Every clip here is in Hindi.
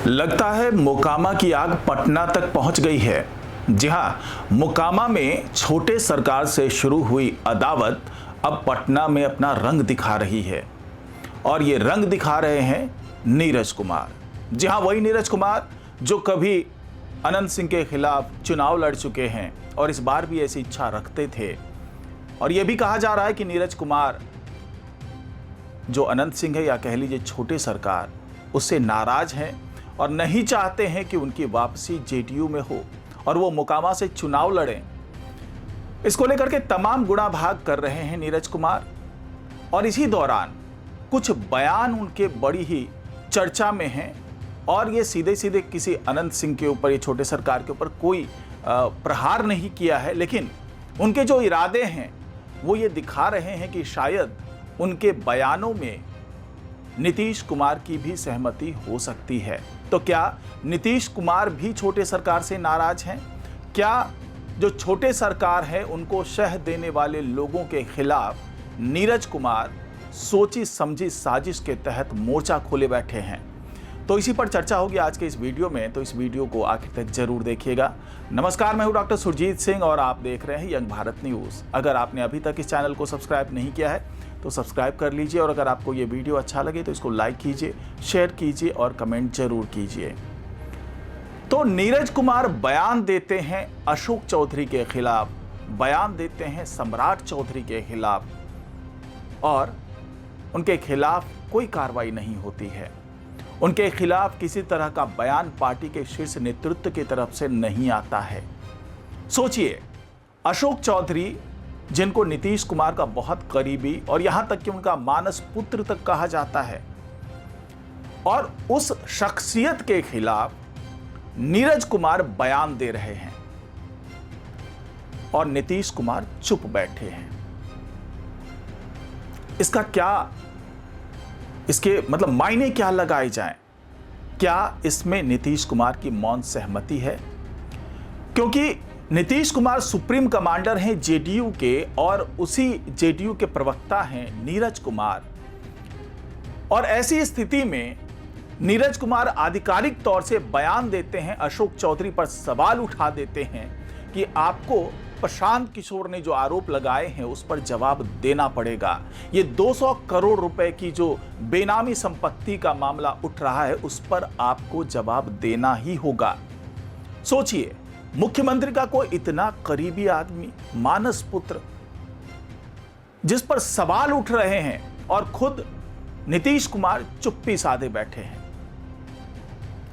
लगता है मोकामा की आग पटना तक पहुंच गई है। जी हां, मोकामा में छोटे सरकार से शुरू हुई अदावत अब पटना में अपना रंग दिखा रही है और ये रंग दिखा रहे हैं नीरज कुमार। जी हां, वही नीरज कुमार जो कभी अनंत सिंह के खिलाफ चुनाव लड़ चुके हैं और इस बार भी ऐसी इच्छा रखते थे। और यह भी कहा जा रहा है कि नीरज कुमार जो अनंत सिंह है या कह लीजिए छोटे सरकार, उससे नाराज हैं और नहीं चाहते हैं कि उनकी वापसी जेडीयू में हो और वो मोकामा से चुनाव लड़ें। इसको लेकर के तमाम गुणा भाग कर रहे हैं नीरज कुमार और इसी दौरान कुछ बयान उनके बड़ी ही चर्चा में हैं और ये सीधे सीधे किसी अनंत सिंह के ऊपर, ये छोटे सरकार के ऊपर कोई प्रहार नहीं किया है, लेकिन उनके जो इरादे हैं वो ये दिखा रहे हैं कि शायद उनके बयानों में नीतीश कुमार की भी सहमति हो सकती है। तो क्या नीतीश कुमार भी छोटे सरकार से नाराज हैं? क्या जो छोटे सरकार है उनको शह देने वाले लोगों के खिलाफ नीरज कुमार सोची समझी साजिश के तहत मोर्चा खोले बैठे हैं? तो इसी पर चर्चा होगी आज के इस वीडियो में, तो इस वीडियो को आखिर तक जरूर देखिएगा। नमस्कार, मैं हूं डॉक्टर सुरजीत सिंह और आप देख रहे हैं यंग भारत न्यूज़। अगर आपने अभी तक इस चैनल को सब्सक्राइब नहीं किया है तो सब्सक्राइब कर लीजिए और अगर आपको ये वीडियो अच्छा लगे तो इसको लाइक कीजिए, शेयर कीजिए और कमेंट जरूर कीजिए। तो नीरज कुमार बयान देते हैं अशोक चौधरी के खिलाफ, बयान देते हैं सम्राट चौधरी के खिलाफ और उनके खिलाफ कोई कार्रवाई नहीं होती है। उनके खिलाफ किसी तरह का बयान पार्टी के शीर्ष नेतृत्व की तरफ से नहीं आता है। सोचिए, अशोक चौधरी जिनको नीतीश कुमार का बहुत करीबी और यहां तक कि उनका मानस पुत्र तक कहा जाता है, और उस शख्सियत के खिलाफ नीरज कुमार बयान दे रहे हैं और नीतीश कुमार चुप बैठे हैं। इसका क्या, इसके मतलब मायने क्या लगाए जाएं? क्या इसमें नीतीश कुमार की मौन सहमति है? क्योंकि नीतीश कुमार सुप्रीम कमांडर हैं जेडीयू के और उसी जेडीयू के प्रवक्ता हैं नीरज कुमार, और ऐसी स्थिति में नीरज कुमार आधिकारिक तौर से बयान देते हैं, अशोक चौधरी पर सवाल उठा देते हैं कि आपको प्रशांत किशोर ने जो आरोप लगाए हैं उस पर जवाब देना पड़ेगा। ये 200 करोड़ रुपए की जो बेनामी संपत्ति का मामला उठ रहा है उस पर आपको जवाब देना ही होगा। सोचिए, मुख्यमंत्री का कोई इतना करीबी आदमी, मानस पुत्र, जिस पर सवाल उठ रहे हैं और खुद नीतीश कुमार चुप्पी साधे बैठे हैं।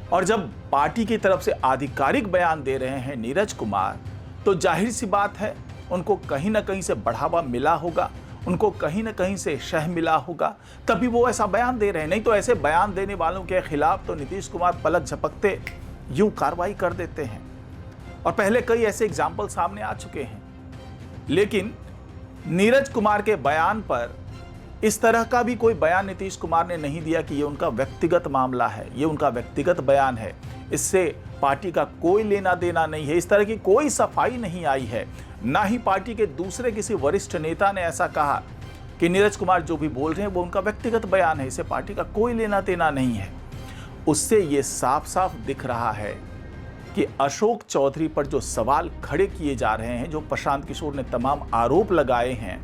और जब पार्टी की तरफ से आधिकारिक बयान दे रहे हैं नीरज कुमार, तो जाहिर सी बात है उनको कहीं ना कहीं से बढ़ावा मिला होगा, उनको कहीं ना कहीं से शह मिला होगा, तभी वो ऐसा बयान दे रहे हैं। नहीं तो ऐसे बयान देने वालों के खिलाफ तो नीतीश कुमार पलक झपकते यूं कार्रवाई कर देते हैं और पहले कई ऐसे एग्जाम्पल सामने आ चुके हैं। लेकिन नीरज कुमार के बयान पर इस तरह का भी कोई बयान नीतीश कुमार ने नहीं दिया कि ये उनका व्यक्तिगत मामला है, ये उनका व्यक्तिगत बयान है, इससे पार्टी का कोई लेना देना नहीं है। इस तरह की कोई सफाई नहीं आई है। ना ही पार्टी के दूसरे किसी वरिष्ठ नेता ने ऐसा कहा कि नीरज कुमार जो भी बोल रहे हैं वो उनका व्यक्तिगत बयान है, इससे पार्टी का कोई लेना देना नहीं है। उससे ये साफ साफ दिख रहा है कि अशोक चौधरी पर जो सवाल खड़े किए जा रहे हैं, जो प्रशांत किशोर ने तमाम आरोप लगाए हैं,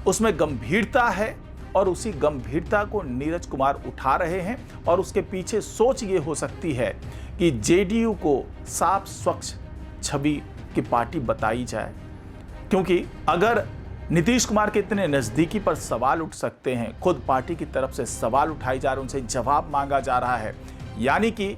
उसमें गंभीरता है और उसी गंभीरता को नीरज कुमार उठा रहे हैं और उसके पीछे सोच ये हो सकती है कि जेडीयू को साफ स्वच्छ छवि की पार्टी बताई जाए। क्योंकि अगर नीतीश कुमार के इतने नज़दीकी पर सवाल उठ सकते हैं, खुद पार्टी की तरफ से सवाल उठाए जा रहे हैं, उनसे जवाब मांगा जा रहा है, यानी कि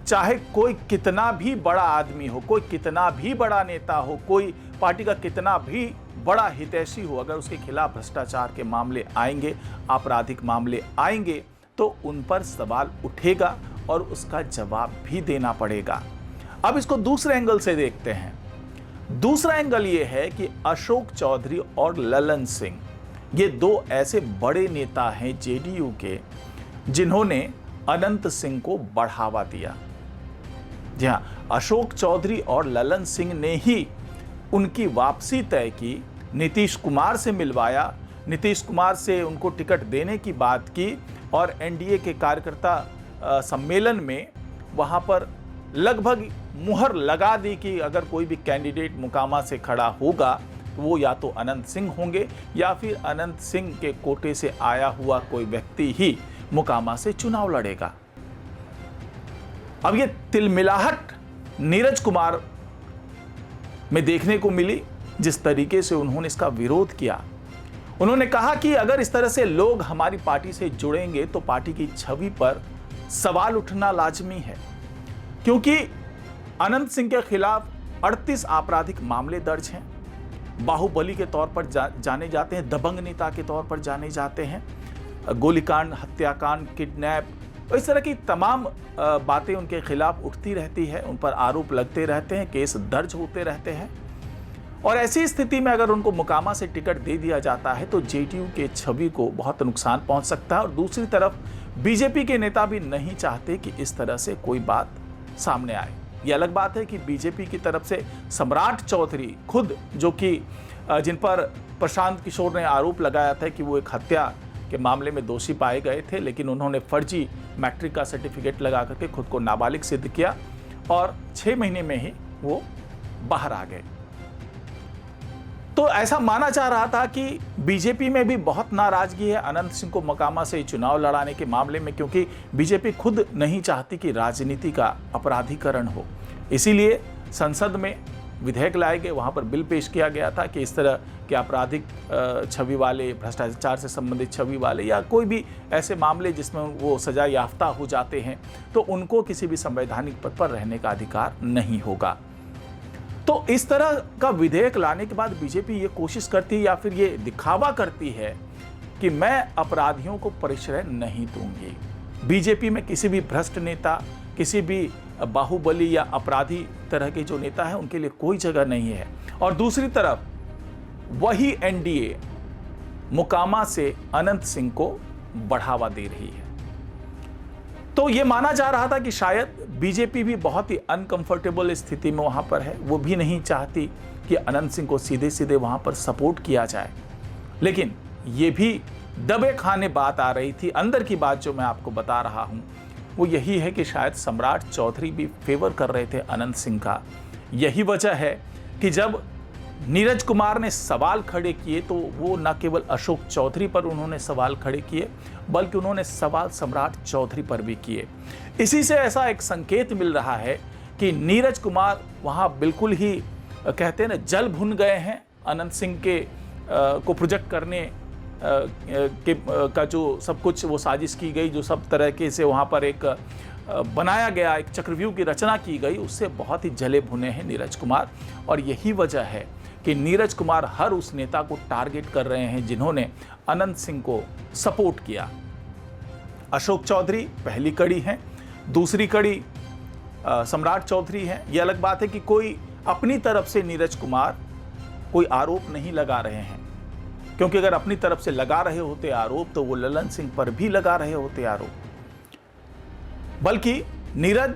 चाहे कोई कितना भी बड़ा आदमी हो, कोई कितना भी बड़ा नेता हो, कोई पार्टी का कितना भी बड़ा हितैषी हो, अगर उसके खिलाफ भ्रष्टाचार के मामले आएंगे, आपराधिक मामले आएंगे, तो उन पर सवाल उठेगा और उसका जवाब भी देना पड़ेगा। अब इसको दूसरे एंगल से देखते हैं। दूसरा एंगल ये है कि अशोक चौधरी और ललन सिंह, ये दो ऐसे बड़े नेता हैं जेडीयू के जिन्होंने अनंत सिंह को बढ़ावा दिया। जी हां, अशोक चौधरी और ललन सिंह ने ही उनकी वापसी तय की, नीतीश कुमार से मिलवाया, नीतीश कुमार से उनको टिकट देने की बात की और एनडीए के कार्यकर्ता सम्मेलन में वहां पर लगभग मुहर लगा दी कि अगर कोई भी कैंडिडेट मोकामा से खड़ा होगा तो वो या तो अनंत सिंह होंगे या फिर अनंत सिंह के कोटे से आया हुआ कोई व्यक्ति ही मोकामा से चुनाव लड़ेगा। अब ये तिलमिलाहट नीरज कुमार में देखने को मिली, जिस तरीके से उन्होंने इसका विरोध किया। उन्होंने कहा कि अगर इस तरह से लोग हमारी पार्टी से जुड़ेंगे तो पार्टी की छवि पर सवाल उठना लाजमी है, क्योंकि अनंत सिंह के खिलाफ 38 आपराधिक मामले दर्ज हैं। बाहुबली के तौर पर जाने जाते हैं, दबंग नेता के तौर पर जाने जाते हैं। गोलीकांड, हत्याकांड, किडनैप, इस तरह की तमाम बातें उनके खिलाफ उठती रहती है, उन पर आरोप लगते रहते हैं, केस दर्ज होते रहते हैं। और ऐसी स्थिति में अगर उनको मोकामा से टिकट दे दिया जाता है तो जेडीयू के छवि को बहुत नुकसान पहुंच सकता है। और दूसरी तरफ बीजेपी के नेता भी नहीं चाहते कि इस तरह से कोई बात सामने आए। यह अलग बात है कि बीजेपी की तरफ से सम्राट चौधरी खुद, जो कि जिन पर प्रशांत किशोर ने आरोप लगाया था कि वो एक हत्या के मामले में दोषी पाए गए थे, लेकिन उन्होंने फर्जी मैट्रिक का सर्टिफिकेट लगा करके खुद को नाबालिग सिद्ध किया और 6 महीने में ही वो बाहर आ गए। तो ऐसा माना जा रहा था कि बीजेपी में भी बहुत नाराजगी है अनंत सिंह को मोकामा से चुनाव लड़ाने के मामले में, क्योंकि बीजेपी खुद नहीं चाहती कि राजनीति का अपराधीकरण हो। इसीलिए संसद में विधेयक लाए गए, वहां पर बिल पेश किया गया था कि इस तरह के आपराधिक छवि वाले, भ्रष्टाचार से संबंधित छवि वाले या कोई भी ऐसे मामले जिसमें वो सजा याफ्ता हो जाते हैं तो उनको किसी भी संवैधानिक पद पर रहने का अधिकार नहीं होगा। तो इस तरह का विधेयक लाने के बाद बीजेपी ये कोशिश करती है या फिर ये दिखावा करती है कि मैं अपराधियों को परिश्रय नहीं दूंगी। बीजेपी में किसी भी भ्रष्ट नेता, किसी भी बाहुबली या अपराधी तरह के जो नेता है उनके लिए कोई जगह नहीं है। और दूसरी तरफ वही एनडीए मोकामा से अनंत सिंह को बढ़ावा दे रही है। तो यह माना जा रहा था कि शायद बीजेपी भी बहुत ही अनकंफर्टेबल स्थिति में वहां पर है, वो भी नहीं चाहती कि अनंत सिंह को सीधे सीधे वहां पर सपोर्ट किया जाए। लेकिन यह भी दबे खाने बात आ रही थी। अंदर की बात जो मैं आपको बता रहा हूं वो यही है कि शायद सम्राट चौधरी भी फेवर कर रहे थे अनंत सिंह का। यही वजह है कि जब नीरज कुमार ने सवाल खड़े किए तो वो न केवल अशोक चौधरी पर उन्होंने सवाल खड़े किए, बल्कि उन्होंने सवाल सम्राट चौधरी पर भी किए। इसी से ऐसा एक संकेत मिल रहा है कि नीरज कुमार वहां बिल्कुल ही कहते हैं ना जल भुन गए हैं। अनंत सिंह के को प्रोजेक्ट करने का जो सब कुछ वो साजिश की गई, जो सब तरह के से वहाँ पर एक बनाया गया, एक चक्रव्यूह की रचना की गई, उससे बहुत ही जले भुने हैं नीरज कुमार। और यही वजह है कि नीरज कुमार हर उस नेता को टारगेट कर रहे हैं जिन्होंने अनंत सिंह को सपोर्ट किया। अशोक चौधरी पहली कड़ी है, दूसरी कड़ी सम्राट चौधरी है। यह अलग बात है कि कोई अपनी तरफ से नीरज कुमार कोई आरोप नहीं लगा रहे हैं, क्योंकि अगर अपनी तरफ से लगा रहे होते आरोप तो वो ललन सिंह पर भी लगा रहे होते आरोप। बल्कि नीरज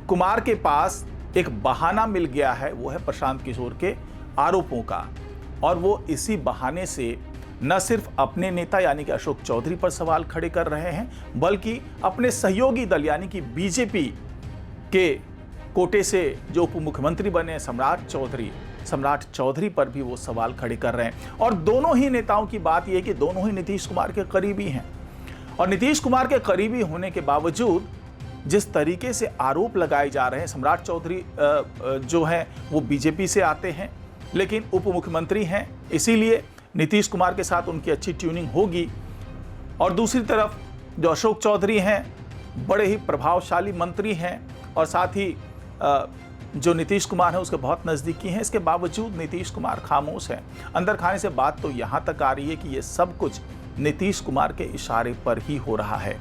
कुमार के पास एक बहाना मिल गया है, वो है प्रशांत किशोर के आरोपों का। और वो इसी बहाने से न सिर्फ अपने नेता यानी कि अशोक चौधरी पर सवाल खड़े कर रहे हैं, बल्कि अपने सहयोगी दल यानी कि बीजेपी के कोटे से जो उप मुख्यमंत्री बने सम्राट चौधरी पर भी वो सवाल खड़े कर रहे हैं। और दोनों ही नेताओं की बात यह है कि दोनों ही नीतीश कुमार के करीबी हैं। और नीतीश कुमार के करीबी होने के बावजूद जिस तरीके से आरोप लगाए जा रहे हैं, सम्राट चौधरी जो हैं वो बीजेपी से आते हैं लेकिन उप मुख्यमंत्री हैं, इसीलिए नीतीश कुमार के साथ उनकी अच्छी ट्यूनिंग होगी। और दूसरी तरफ जो अशोक चौधरी हैं बड़े ही प्रभावशाली मंत्री हैं और साथ ही जो नीतीश कुमार है उसके बहुत नज़दीकी हैं। इसके बावजूद नीतीश कुमार खामोश हैं। अंदर खाने से बात तो यहाँ तक आ रही है कि ये सब कुछ नीतीश कुमार के इशारे पर ही हो रहा है।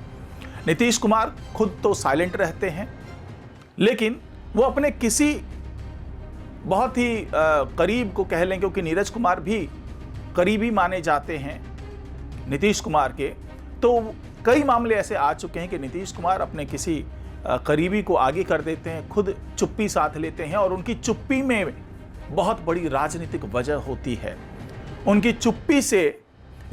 नीतीश कुमार खुद तो साइलेंट रहते हैं, लेकिन वो अपने किसी बहुत ही करीब को कह लें, क्योंकि नीरज कुमार भी करीबी माने जाते हैं नीतीश कुमार के, तो कई मामले ऐसे आ चुके हैं कि नीतीश कुमार अपने किसी करीबी को आगे कर देते हैं, खुद चुप्पी साध लेते हैं। और उनकी चुप्पी में बहुत बड़ी राजनीतिक वजह होती है। उनकी चुप्पी से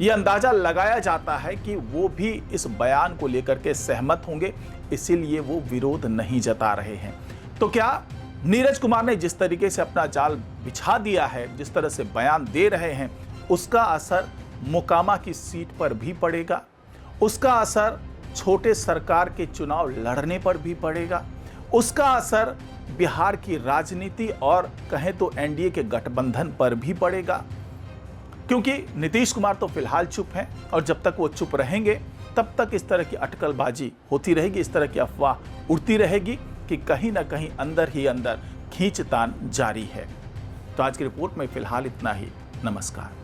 ये अंदाजा लगाया जाता है कि वो भी इस बयान को लेकर के सहमत होंगे, इसीलिए वो विरोध नहीं जता रहे हैं। तो क्या नीरज कुमार ने जिस तरीके से अपना जाल बिछा दिया है, जिस तरह से बयान दे रहे हैं, उसका असर मोकामा की सीट पर भी पड़ेगा? उसका असर छोटे सरकार के चुनाव लड़ने पर भी पड़ेगा? उसका असर बिहार की राजनीति और कहें तो एनडीए के गठबंधन पर भी पड़ेगा? क्योंकि नीतीश कुमार तो फिलहाल चुप हैं और जब तक वो चुप रहेंगे तब तक इस तरह की अटकलबाजी होती रहेगी, इस तरह की अफवाह उड़ती रहेगी कि कहीं ना कहीं अंदर ही अंदर खींचतान जारी है। तो आज की रिपोर्ट में फिलहाल इतना ही। नमस्कार।